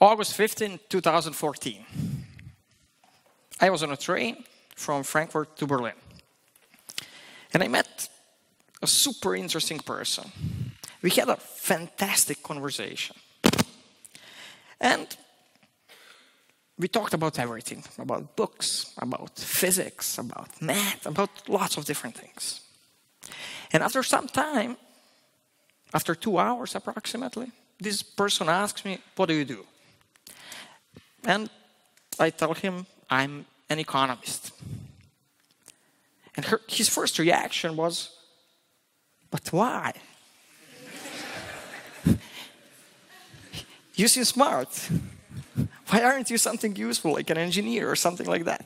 August 15, 2014. I was on a train from Frankfurt to Berlin. And I met a super interesting person. We had a fantastic conversation. And we talked about everything, about books, about physics, about math, about lots of different things. And after some time, after 2 hours approximately, this person asks me, what do you do? And I tell him, I'm an economist. And his first reaction was, but why? You seem smart. Why aren't you something useful, like an engineer or something like that?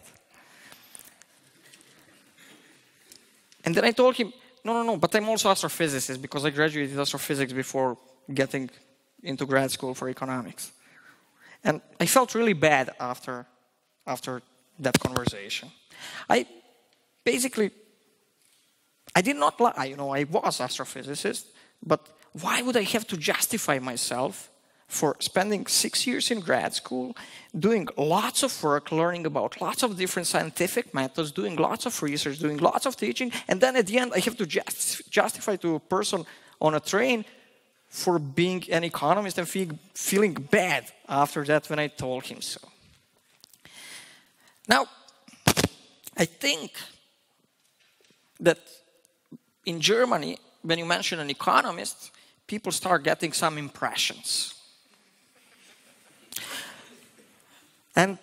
And then I told him, no, but I'm also astrophysicist because I graduated astrophysics before getting into grad school for economics. And I felt really bad after that conversation. I did not lie, I was astrophysicist, but why would I have to justify myself for spending 6 years in grad school, doing lots of work, learning about lots of different scientific methods, doing lots of research, doing lots of teaching, and then at the end I have to justify to a person on a train for being an economist and feeling bad after that when I told him so. Now, I think that in Germany, when you mention an economist, people start getting some impressions. And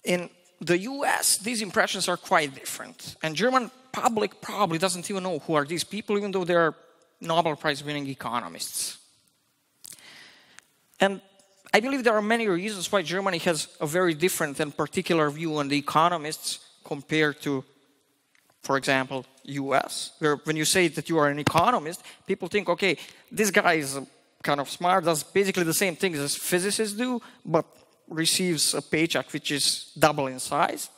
in the US, these impressions are quite different. And German public probably doesn't even know who are these people, even though they are Nobel Prize-winning economists. And I believe there are many reasons why Germany has a very different and particular view on the economists compared to, for example, US, where when you say that you are an economist, people think, okay, this guy is kind of smart, does basically the same things as physicists do, but receives a paycheck which is double in size.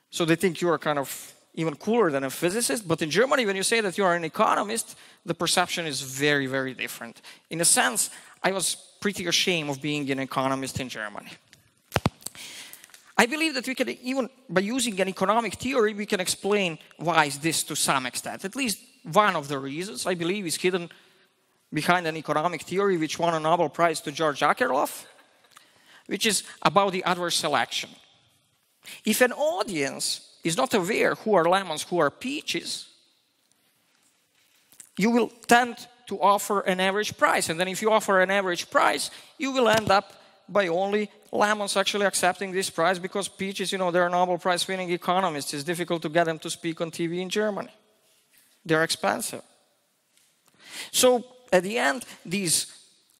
So they think you are kind of even cooler than a physicist. But in Germany, when you say that you are an economist, the perception is very, very different. In a sense, I was pretty ashamed of being an economist in Germany. I believe that we can even, by using an economic theory, we can explain why is this to some extent. At least one of the reasons, I believe, is hidden behind an economic theory which won a Nobel Prize to George Akerlof, which is about the adverse selection. If an audience is not aware who are lemons, who are peaches, you will tend to offer an average price. And then if you offer an average price, you will end up by only lemons actually accepting this price because peaches, they're Nobel Prize-winning economists. It's difficult to get them to speak on TV in Germany. They're expensive. So at the end, these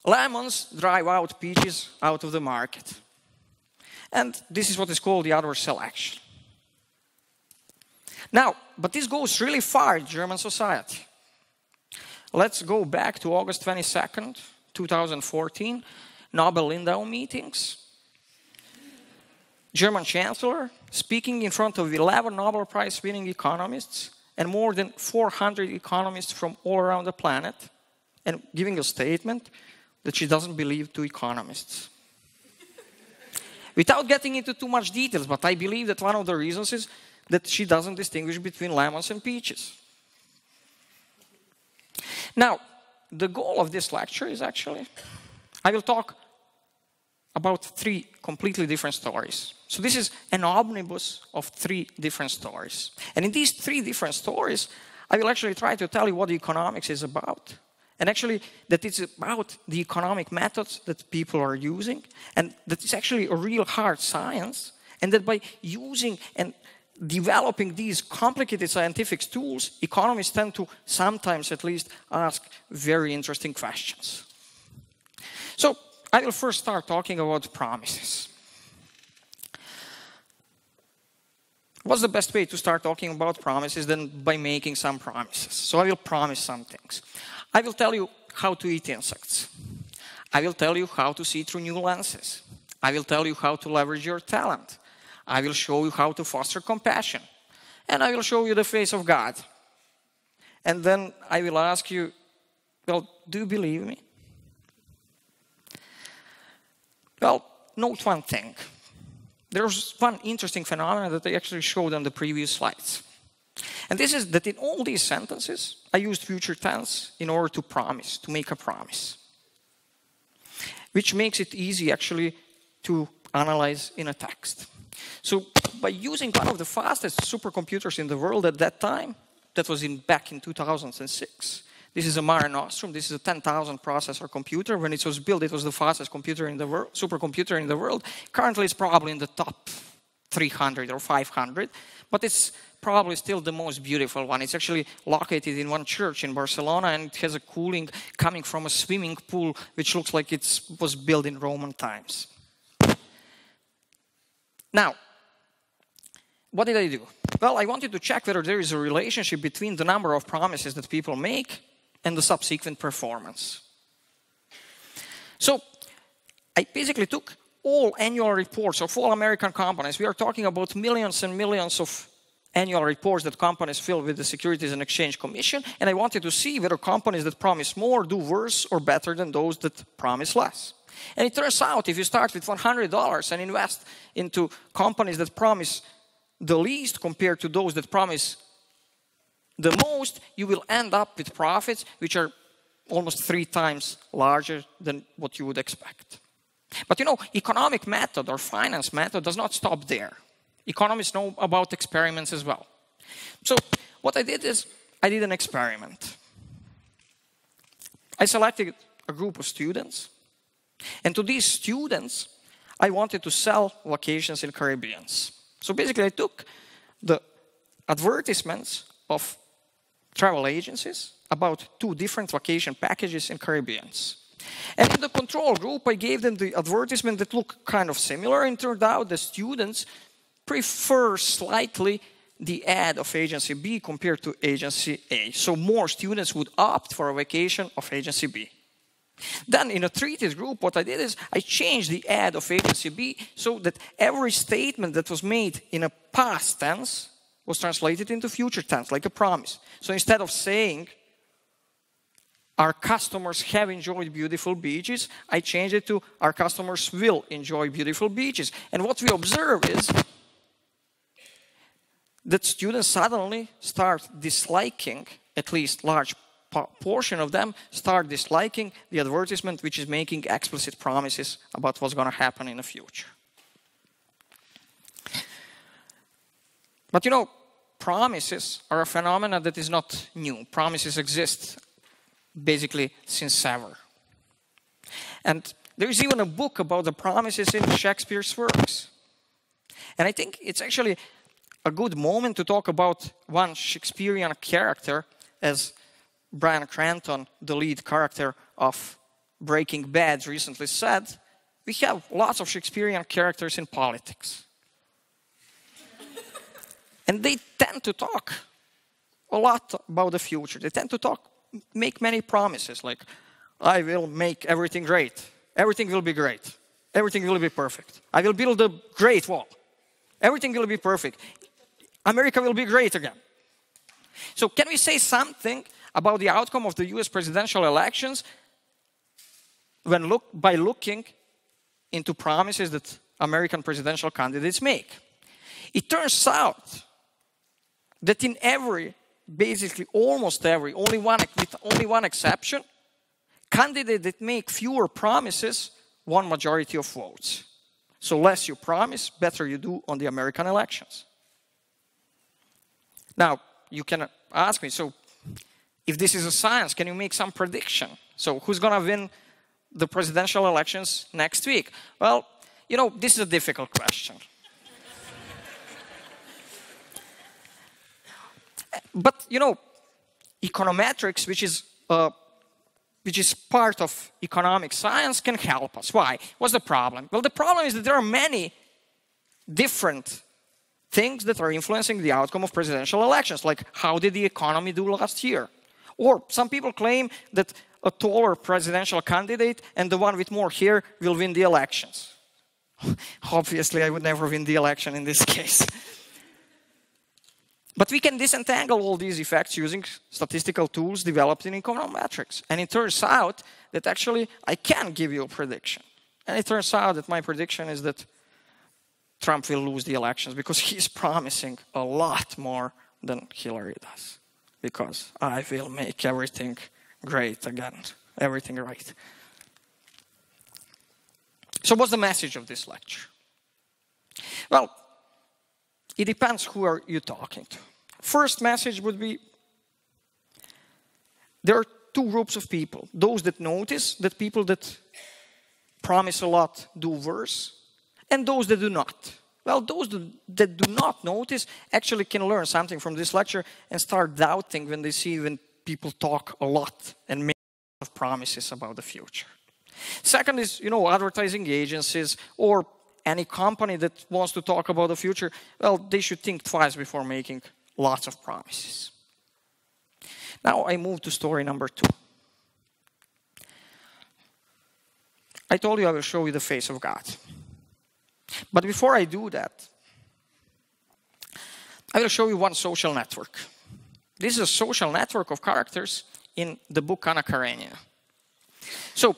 lemons drive out peaches out of the market. And this is what is called the adverse selection. Now, but this goes really far in German society. Let's go back to August 22nd, 2014, Nobel-Lindau meetings. German Chancellor speaking in front of 11 Nobel Prize-winning economists and more than 400 economists from all around the planet, and giving a statement that she doesn't believe to economists. Without getting into too much details, but I believe that one of the reasons is that she doesn't distinguish between lemons and peaches. Now, the goal of this lecture is actually, I will talk about 3 completely different stories. So this is an omnibus of 3 different stories. And in these 3 different stories, I will actually try to tell you what the economics is about. And actually, that it's about the economic methods that people are using, and that it's actually a real hard science, and that by using and developing these complicated scientific tools, economists tend to sometimes at least ask very interesting questions. So I will first start talking about promises. What's the best way to start talking about promises than by making some promises? So I will promise some things. I will tell you how to eat insects. I will tell you how to see through new lenses. I will tell you how to leverage your talent. I will show you how to foster compassion. And I will show you the face of God. And then I will ask you, well, do you believe me? Well, note one thing. There's one interesting phenomenon that I actually showed on the previous slides. And this is that in all these sentences, I used future tense in order to promise, to make a promise. Which makes it easy, actually, to analyze in a text. So by using one of the fastest supercomputers in the world at that time, that was back in 2006, this is a Mare Nostrum. This is a 10,000 processor computer. When it was built, it was the fastest computer in the world, supercomputer in the world. Currently, it's probably in the top 300 or 500, but it's probably still the most beautiful one. It's actually located in one church in Barcelona, and it has a cooling coming from a swimming pool, which looks like it was built in Roman times. Now, what did I do? Well, I wanted to check whether there is a relationship between the number of promises that people make and the subsequent performance. So I basically took all annual reports of all American companies. We are talking about millions and millions of annual reports that companies fill with the Securities and Exchange Commission, and I wanted to see whether companies that promise more do worse or better than those that promise less. And it turns out if you start with $100 and invest into companies that promise the least compared to those that promise the most, you will end up with profits which are almost 3 times larger than what you would expect. But you know, economic method or finance method does not stop there. Economists know about experiments as well. So what I did is I did an experiment. I selected a group of students, and to these students, I wanted to sell vacations in Caribbean. So basically, I took the advertisements of travel agencies about 2 different vacation packages in Caribbean. And in the control group, I gave them the advertisement that looked kind of similar, and it turned out the students prefer slightly the ad of agency B compared to agency A. So more students would opt for a vacation of agency B. Then in a treated group, what I did is I changed the ad of agency B so that every statement that was made in a past tense was translated into future tense, like a promise. So instead of saying, our customers have enjoyed beautiful beaches, I changed it to, our customers will enjoy beautiful beaches. And what we observe is that students suddenly start disliking, at least large portion of them start disliking the advertisement which is making explicit promises about what's going to happen in the future. But you know, promises are a phenomenon that is not new. Promises exist basically since ever. And there is even a book about the promises in Shakespeare's works. And I think it's actually a good moment to talk about one Shakespearean character, as Bryan Cranston, the lead character of Breaking Bad, recently said. We have lots of Shakespearean characters in politics. And they tend to talk a lot about the future. They tend to make many promises, like, I will make everything great. Everything will be great. Everything will be perfect. I will build a great wall. Everything will be perfect. America will be great again. So can we say something about the outcome of the US presidential elections by looking into promises that American presidential candidates make? It turns out that in basically almost every, with only one exception, candidates that make fewer promises won majority of votes. So less you promise, better you do on the American elections. Now, you can ask me, so if this is a science, can you make some prediction? So who's going to win the presidential elections next week? Well, you know, this is a difficult question. But, you know, econometrics, which is part of economic science, can help us. Why? What's the problem? Well, the problem is that there are many different things that are influencing the outcome of presidential elections, like how did the economy do last year? Or some people claim that a taller presidential candidate and the one with more hair will win the elections. Obviously, I would never win the election in this case. But we can disentangle all these effects using statistical tools developed in econometrics. And it turns out that actually I can give you a prediction. And it turns out that my prediction is that Trump will lose the elections because he's promising a lot more than Hillary does. Because I will make everything great again, everything right. So what's the message of this lecture? Well, it depends who are you talking to. First message would be, there are two groups of people. Those that notice that people that promise a lot do worse, and those that do not. Well, those that do not notice actually can learn something from this lecture and start doubting when they see when people talk a lot and make a lot of promises about the future. Second is, advertising agencies or any company that wants to talk about the future, well, they should think twice before making lots of promises. Now I move to story number 2. I told you I will show you the face of God. But before I do that, I will show you one social network. This is a social network of characters in the book Anna Karenina. So,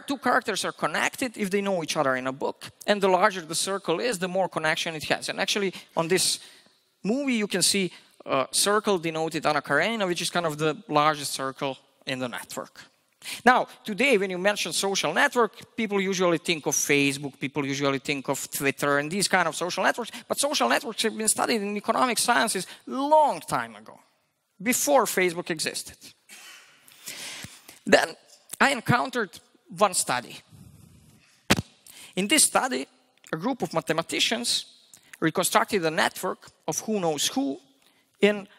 two characters are connected if they know each other in a book, and the larger the circle is, the more connection it has. And actually, on this movie, you can see a circle denoted Anna Karenina, which is kind of the largest circle in the network. Now, today, when you mention social network, people usually think of Facebook, people usually think of Twitter, and these kind of social networks. But social networks have been studied in economic sciences a long time ago, before Facebook existed. Then I encountered one study. In this study, a group of mathematicians reconstructed a network of who knows who in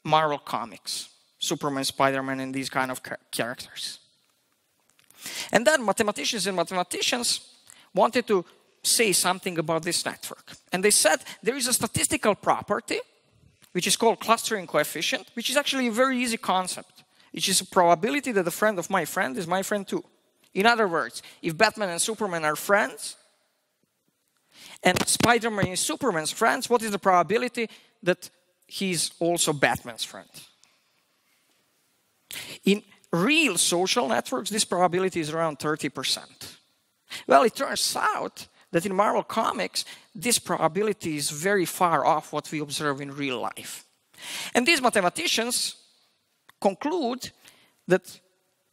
Marvel Comics. Superman, Spider-Man, and these kind of characters. And then mathematicians wanted to say something about this network. And they said there is a statistical property, which is called clustering coefficient, which is actually a very easy concept. Which is a probability that a friend of my friend is my friend too. In other words, if Batman and Superman are friends, and Spider-Man is Superman's friends, what is the probability that he's also Batman's friend? In real social networks, this probability is around 30%. Well, it turns out that in Marvel Comics, this probability is very far off what we observe in real life. And these mathematicians conclude that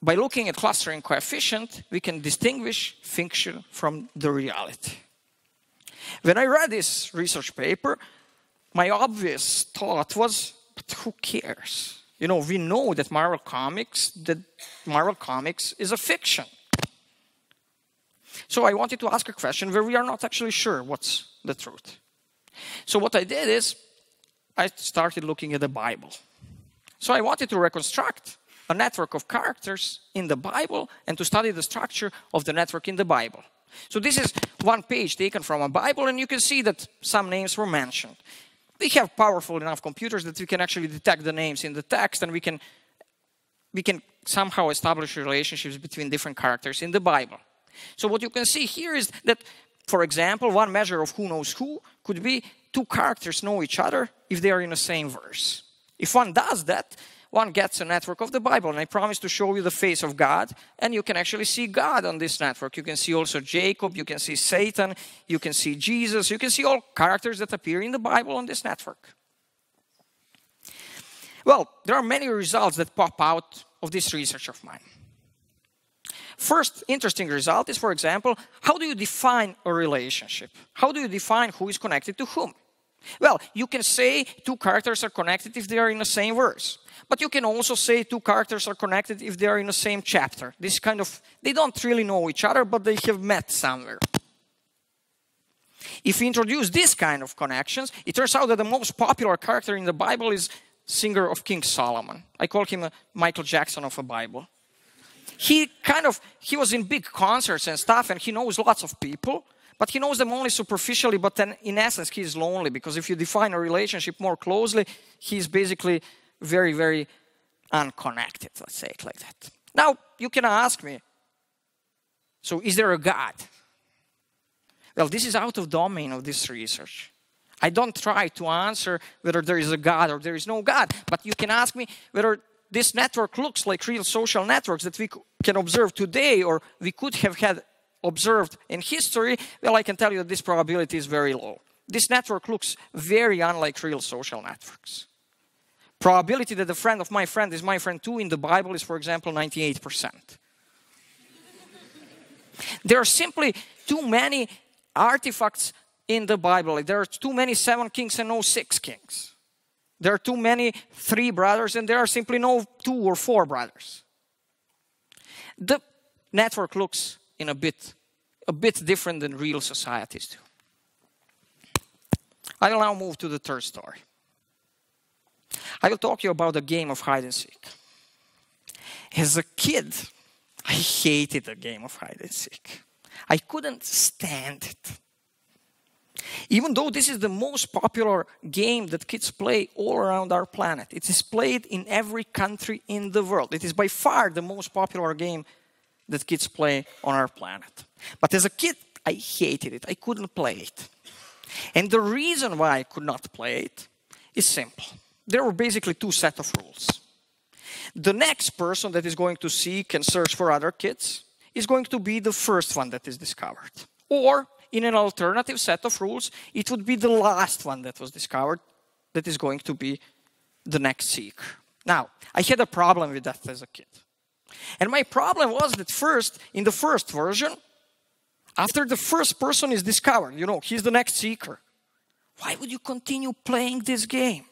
by looking at clustering coefficient, we can distinguish fiction from the reality. When I read this research paper, my obvious thought was, but who cares? We know that Marvel Comics is a fiction. So I wanted to ask a question where we are not actually sure what's the truth. So what I did is, I started looking at the Bible. So I wanted to reconstruct a network of characters in the Bible and to study the structure of the network in the Bible. So this is one page taken from a Bible, and you can see that some names were mentioned. We have powerful enough computers that we can actually detect the names in the text, and we can somehow establish relationships between different characters in the Bible. So what you can see here is that, for example, one measure of who knows who could be two characters know each other if they are in the same verse. If one does that, one gets a network of the Bible. And I promise to show you the face of God, and you can actually see God on this network. You can see also Jacob, you can see Satan, you can see Jesus, you can see all characters that appear in the Bible on this network. Well, there are many results that pop out of this research of mine. First interesting result is, for example, how do you define a relationship? How do you define who is connected to whom? Well, you can say two characters are connected if they are in the same verse. But you can also say two characters are connected if they are in the same chapter. This kind of, they don't really know each other, but they have met somewhere. If we introduce this kind of connections, it turns out that the most popular character in the Bible is singer of King Solomon. I call him a Michael Jackson of a Bible. He was in big concerts and stuff, and he knows lots of people. But he knows them only superficially, but then in essence he's lonely, because if you define a relationship more closely, he's basically very, very unconnected, let's say it like that. Now, you can ask me, so is there a God? Well, this is out of domain of this research. I don't try to answer whether there is a God or there is no God, but you can ask me whether this network looks like real social networks that we can observe today, or we could have had observed in history, well, I can tell you that this probability is very low. This network looks very unlike real social networks. Probability that a friend of my friend is my friend too in the Bible is, for example, 98%. There are simply too many artifacts in the Bible. There are too many 7 kings and no 6 kings. There are too many 3 brothers and there are simply no 2 or 4 brothers. The network looks in a bit different than real societies do. I will now move to the third story. I will talk to you about the game of hide and seek. As a kid, I hated the game of hide and seek. I couldn't stand it. Even though this is the most popular game that kids play all around our planet. It is played in every country in the world. It is by far the most popular game that kids play on our planet. But as a kid, I hated it. I couldn't play it. And the reason why I could not play it is simple. There were basically 2 sets of rules. The next person that is going to seek and search for other kids is going to be the first one that is discovered. Or, in an alternative set of rules, it would be the last one that was discovered that is going to be the next seeker. Now, I had a problem with that as a kid. And my problem was that first, in the first version, after the first person is discovered, you know, he's the next seeker. Why would you continue playing this game?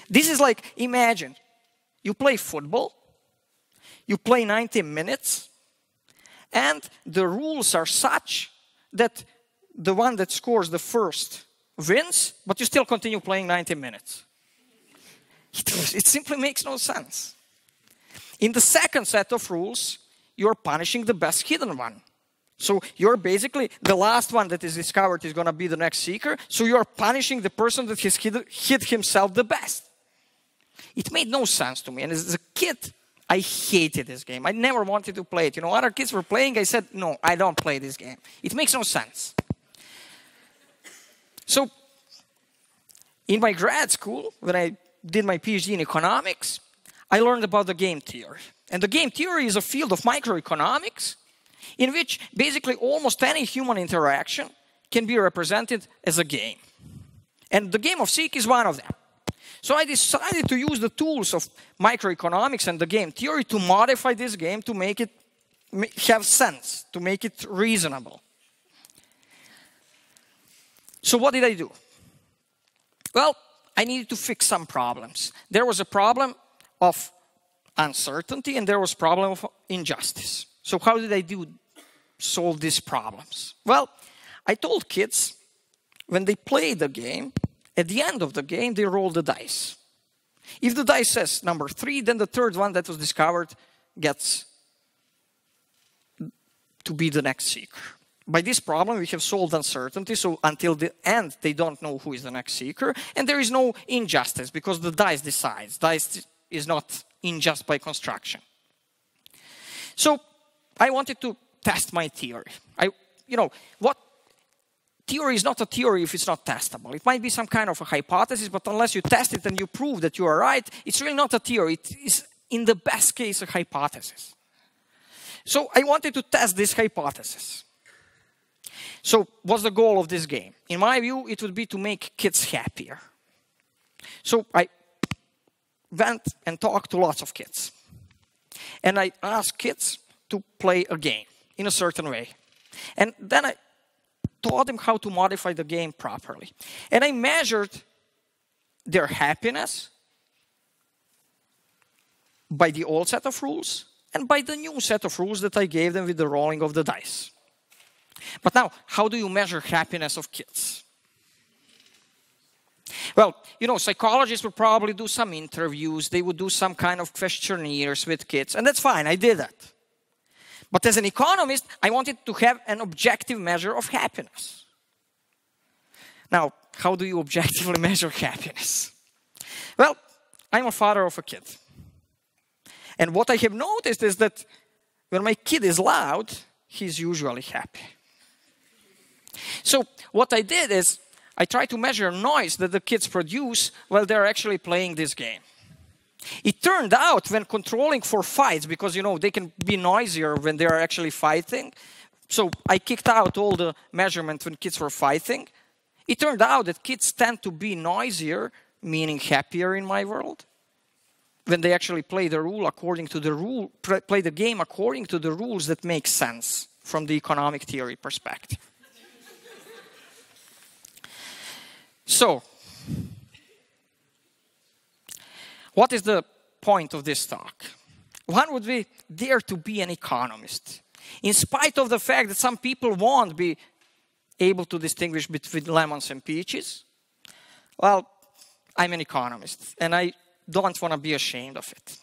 This is like, imagine, you play football, you play 90 minutes, and the rules are such that the one that scores the first wins, but you still continue playing 90 minutes. It simply makes no sense. In the second set of rules, you're punishing the best hidden one. So you're basically, the last one that is discovered is going to be the next seeker, so you're punishing the person that has hid himself the best. It made no sense to me, and as a kid, I hated this game. I never wanted to play it. You know, other kids were playing, I said, no, I don't play this game. It makes no sense. So, in my grad school, when I did my PhD in economics, I learned about the game theory. And the game theory is a field of microeconomics in which basically almost any human interaction can be represented as a game. And the game of seek is one of them. So I decided to use the tools of microeconomics and the game theory to modify this game to make it have sense, to make it reasonable. So what did I do? Well, I needed to fix some problems. There was a problem of uncertainty and there was a problem of injustice. So how did I solve these problems? Well, I told kids when they play the game, at the end of the game, they roll the dice. If the dice says number 3, then the third one that was discovered gets to be the next seeker. By this problem, we have solved uncertainty, so until the end, they don't know who is the next seeker, and there is no injustice, because the dice decides. Dice is not unjust by construction. So, I wanted to test my theory. Theory is not a theory if it's not testable. It might be some kind of a hypothesis, but unless you test it and you prove that you are right, it's really not a theory. It is, in the best case, a hypothesis. So I wanted to test this hypothesis. So what's the goal of this game? In my view, it would be to make kids happier. So I went and talked to lots of kids. And I asked kids to play a game in a certain way. And then I taught them how to modify the game properly. And I measured their happiness by the old set of rules and by the new set of rules that I gave them with the rolling of the dice. But now, how do you measure happiness of kids? Well, psychologists would probably do some interviews. They would do some kind of questionnaires with kids. And that's fine, I did that. But as an economist, I wanted to have an objective measure of happiness. Now, how do you objectively measure happiness? Well, I'm a father of a kid. And what I have noticed is that when my kid is loud, he's usually happy. So what I did is I tried to measure noise that the kids produce while they're actually playing this game. It turned out when controlling for fights, because they can be noisier when they're actually fighting, So I kicked out all the measurements when kids were fighting. It turned out that kids tend to be noisier, meaning happier in my world, when they actually play the play the game according to the rules that make sense from the economic theory perspective. So, what is the point of this talk? One would be, dare to be an economist. In spite of the fact that some people won't be able to distinguish between lemons and peaches, well, I'm an economist, and I don't want to be ashamed of it.